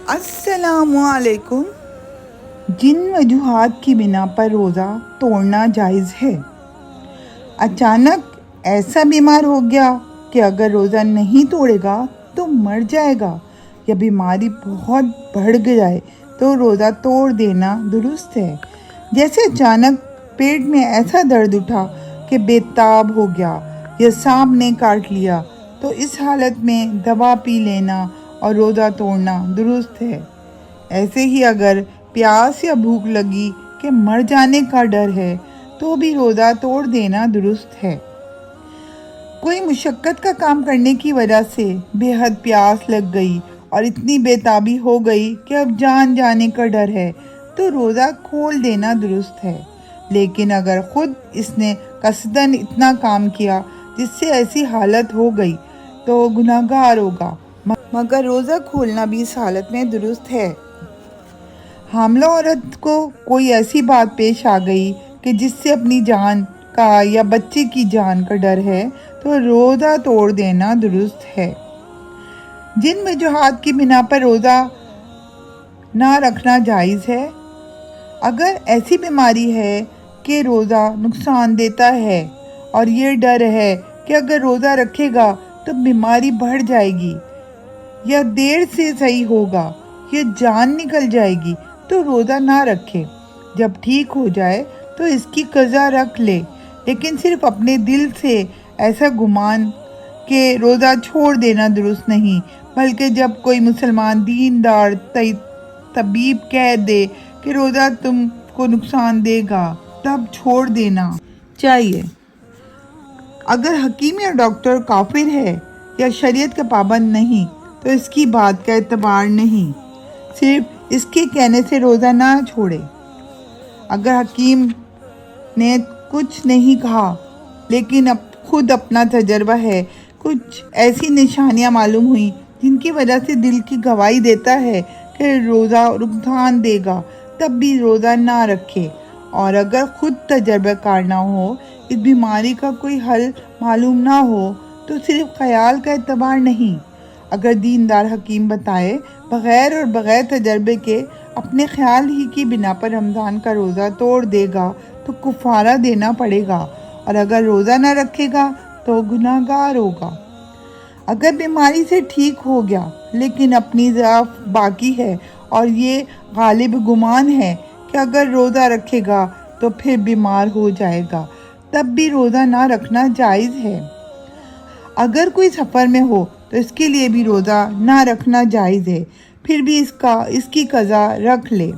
السلام علیکم۔ جن وجوہات کی بنا پر روزہ توڑنا جائز ہے۔ اچانک ایسا بیمار ہو گیا کہ اگر روزہ نہیں توڑے گا تو مر جائے گا، یا بیماری بہت بڑھ جائے تو روزہ توڑ دینا درست ہے۔ جیسے اچانک پیٹ میں ایسا درد اٹھا کہ بے تاب ہو گیا یا سانپ نے کاٹ لیا، تو اس حالت میں دوا پی لینا اور روزہ توڑنا درست ہے۔ ایسے ہی اگر پیاس یا بھوک لگی کہ مر جانے کا ڈر ہے تو بھی روزہ توڑ دینا درست ہے۔ کوئی مشقت کا کام کرنے کی وجہ سے بے حد پیاس لگ گئی اور اتنی بے تابی ہو گئی کہ اب جان جانے کا ڈر ہے تو روزہ کھول دینا درست ہے۔ لیکن اگر خود اس نے قصداً اتنا کام کیا جس سے ایسی حالت ہو گئی تو گناہگار ہوگا، مگر روزہ کھولنا بھی اس حالت میں درست ہے۔ حاملہ عورت کو کوئی ایسی بات پیش آ گئی کہ جس سے اپنی جان کا یا بچے کی جان کا ڈر ہے تو روزہ توڑ دینا درست ہے۔ جن وجوہات کی بنا پر روزہ نہ رکھنا جائز ہے۔ اگر ایسی بیماری ہے کہ روزہ نقصان دیتا ہے اور یہ ڈر ہے کہ اگر روزہ رکھے گا تو بیماری بڑھ جائے گی یا دیر سے صحیح ہوگا یا جان نکل جائے گی، تو روزہ نہ رکھے۔ جب ٹھیک ہو جائے تو اس کی قضا رکھ لے، لیکن صرف اپنے دل سے ایسا گمان کہ روزہ چھوڑ دینا درست نہیں، بلکہ جب کوئی مسلمان دیندار طبیب کہہ دے کہ روزہ تم کو نقصان دے گا تب چھوڑ دینا چاہیے۔ اگر حکیم یا ڈاکٹر کافر ہے یا شریعت کا پابند نہیں تو اس کی بات کا اعتبار نہیں، صرف اس کے کہنے سے روزہ نہ چھوڑے۔ اگر حکیم نے کچھ نہیں کہا لیکن خود اپنا تجربہ ہے، کچھ ایسی نشانیاں معلوم ہوئیں جن کی وجہ سے دل کی گواہی دیتا ہے کہ روزہ نقصان دے گا، تب بھی روزہ نہ رکھے۔ اور اگر خود تجربہ کار نہ ہو، اس بیماری کا کوئی حل معلوم نہ ہو تو صرف خیال کا اعتبار نہیں۔ اگر دیندار حکیم بتائے بغیر تجربے کے اپنے خیال ہی کی بنا پر رمضان کا روزہ توڑ دے گا تو کفارہ دینا پڑے گا، اور اگر روزہ نہ رکھے گا تو گناہگار ہوگا۔ اگر بیماری سے ٹھیک ہو گیا لیکن اپنی ضعف باقی ہے اور یہ غالب گمان ہے کہ اگر روزہ رکھے گا تو پھر بیمار ہو جائے گا، تب بھی روزہ نہ رکھنا جائز ہے۔ اگر کوئی سفر میں ہو تو اس کے لیے بھی روزہ نہ رکھنا جائز ہے، پھر بھی اس کی قضا رکھ لے۔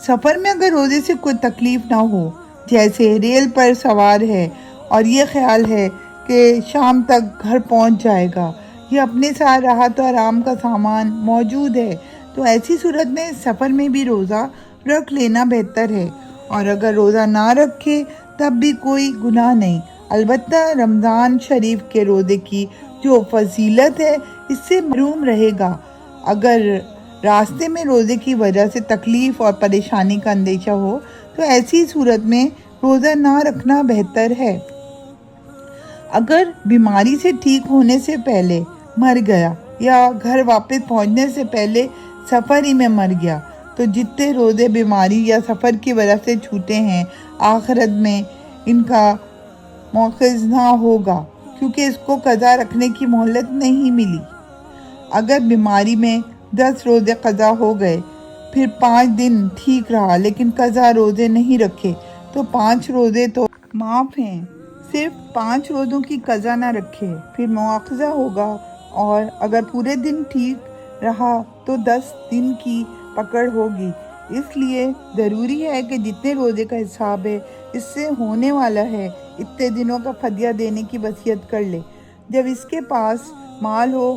سفر میں اگر روزے سے کوئی تکلیف نہ ہو، جیسے ریل پر سوار ہے اور یہ خیال ہے کہ شام تک گھر پہنچ جائے گا، یا اپنے ساتھ راحت و آرام کا سامان موجود ہے، تو ایسی صورت میں سفر میں بھی روزہ رکھ لینا بہتر ہے، اور اگر روزہ نہ رکھے تب بھی کوئی گناہ نہیں، البتہ رمضان شریف کے روزے کی جو فضیلت ہے اس سے محروم رہے گا۔ اگر راستے میں روزے کی وجہ سے تکلیف اور پریشانی کا اندیشہ ہو تو ایسی صورت میں روزہ نہ رکھنا بہتر ہے۔ اگر بیماری سے ٹھیک ہونے سے پہلے مر گیا یا گھر واپس پہنچنے سے پہلے سفر ہی میں مر گیا تو جتنے روزے بیماری یا سفر کی وجہ سے چھوٹے ہیں، آخرت میں ان کا مؤاخذہ نہ ہوگا، کیونکہ اس کو قضا رکھنے کی مہلت نہیں ملی۔ اگر بیماری میں 10 روزے قضا ہو گئے، پھر 5 دن ٹھیک رہا لیکن قضا روزے نہیں رکھے تو 5 روزے تو معاف ہیں، صرف 5 روزوں کی قضا نہ رکھے، پھر مواخذہ ہوگا، اور اگر پورے دن ٹھیک رہا تو 10 دن کی پکڑ ہوگی۔ اس لیے ضروری ہے کہ جتنے روزے کا حساب ہے اس سے ہونے والا ہے اتنے دنوں کا فدیہ دینے کی وصیت کر لے جب اس کے پاس مال ہو۔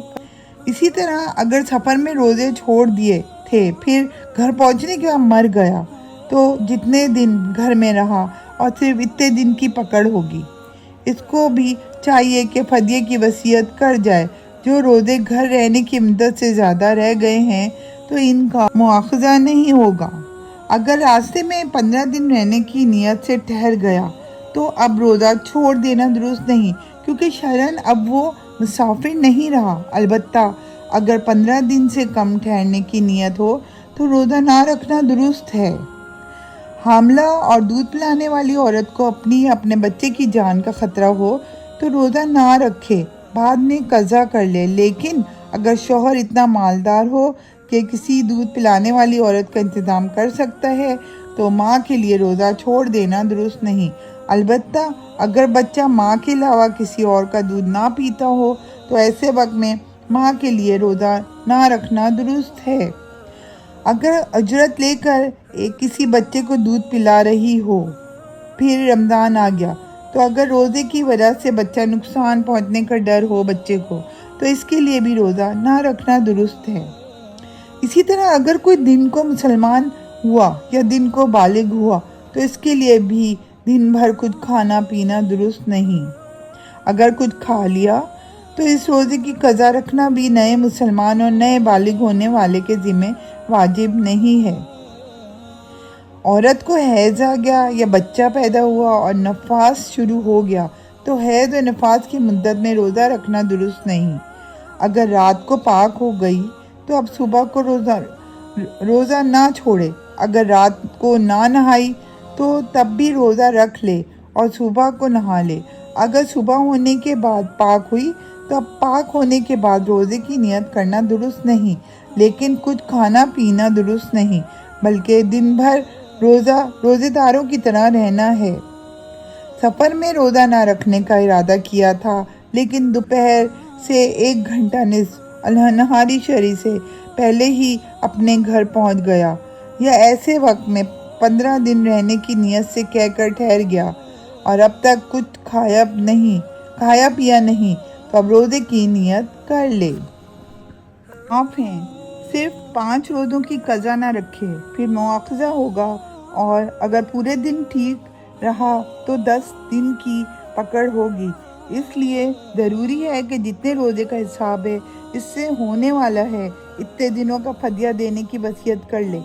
اسی طرح اگر سفر میں روزے چھوڑ دیے تھے پھر گھر پہنچنے کے بعد مر گیا تو جتنے دن گھر میں رہا اور صرف اتنے دن کی پکڑ ہوگی۔ اس کو بھی چاہیے کہ فدیے کی وصیت کر جائے۔ جو روزے گھر رہنے کی مدت سے زیادہ رہ گئے ہیں تو ان کا مواخذہ نہیں ہوگا۔ اگر راستے میں 15 دن رہنے کی نیت سے ٹھہر گیا تو اب روزہ چھوڑ دینا درست نہیں، کیونکہ شرعاً اب وہ مسافر نہیں رہا۔ البتہ اگر 15 دن سے کم ٹھہرنے کی نیت ہو تو روزہ نہ رکھنا درست ہے۔ حاملہ اور دودھ پلانے والی عورت کو اپنی یا اپنے بچے کی جان کا خطرہ ہو تو روزہ نہ رکھے، بعد میں قضا کر لے، لیکن اگر شوہر اتنا مالدار ہو کہ کسی دودھ پلانے والی عورت کا انتظام کر سکتا ہے تو ماں کے لیے روزہ چھوڑ دینا درست نہیں۔ البتہ اگر بچہ ماں کے علاوہ کسی اور کا دودھ نہ پیتا ہو تو ایسے وقت میں ماں کے لیے روزہ نہ رکھنا درست ہے۔ اگر اجرت لے کر کسی بچے کو دودھ پلا رہی ہو، پھر رمضان آ گیا تو اگر روزے کی وجہ سے بچہ نقصان پہنچنے کا ڈر ہو بچے کو تو اس کے لیے بھی روزہ نہ رکھنا درست ہے۔ اسی طرح اگر کوئی دن کو مسلمان ہوا یا دن کو بالغ ہوا تو اس کے لیے بھی دن بھر کچھ کھانا پینا درست نہیں۔ اگر کچھ کھا لیا تو اس روزے کی قضا رکھنا بھی نئے مسلمان اور نئے بالغ ہونے والے کے ذمہ واجب نہیں ہے۔ عورت کو حیض آ گیا یا بچہ پیدا ہوا اور نفاس شروع ہو گیا تو حیض و نفاس کی مدت میں روزہ رکھنا درست نہیں۔ اگر رات کو پاک ہو گئی تو اب صبح کو روزہ نہ چھوڑے۔ اگر رات کو نہ نہائی تو تب بھی روزہ رکھ لے اور صبح کو نہا لے۔ اگر صبح ہونے کے بعد پاک ہوئی تو اب پاک ہونے کے بعد روزے کی نیت کرنا درست نہیں، لیکن کچھ کھانا پینا درست نہیں، بلکہ دن بھر روزے داروں کی طرح رہنا ہے۔ سفر میں روزہ نہ رکھنے کا ارادہ کیا تھا لیکن دوپہر سے 1 گھنٹہ نصف النہاری شرح سے پہلے ہی اپنے گھر پہنچ گیا، یا ایسے وقت میں 15 دن رہنے کی نیت سے کہہ کر ٹھہر گیا اور اب تک کچھ کھایا پیا نہیں تو اب روزے کی نیت کر لے۔ معاف ہیں، صرف 5 روزوں کی قضا نہ رکھے، پھر مواخذہ ہوگا، اور اگر پورے دن ٹھیک رہا تو 10 دن کی پکڑ ہوگی۔ اس لیے ضروری ہے کہ جتنے روزے کا حساب ہے اس سے ہونے والا ہے اتنے دنوں کا فدیہ دینے کی وصیت کر لے۔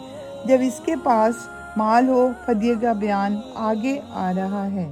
جب اس کے پاس مال ہو، فدیے کا بیان آگے آ رہا ہے۔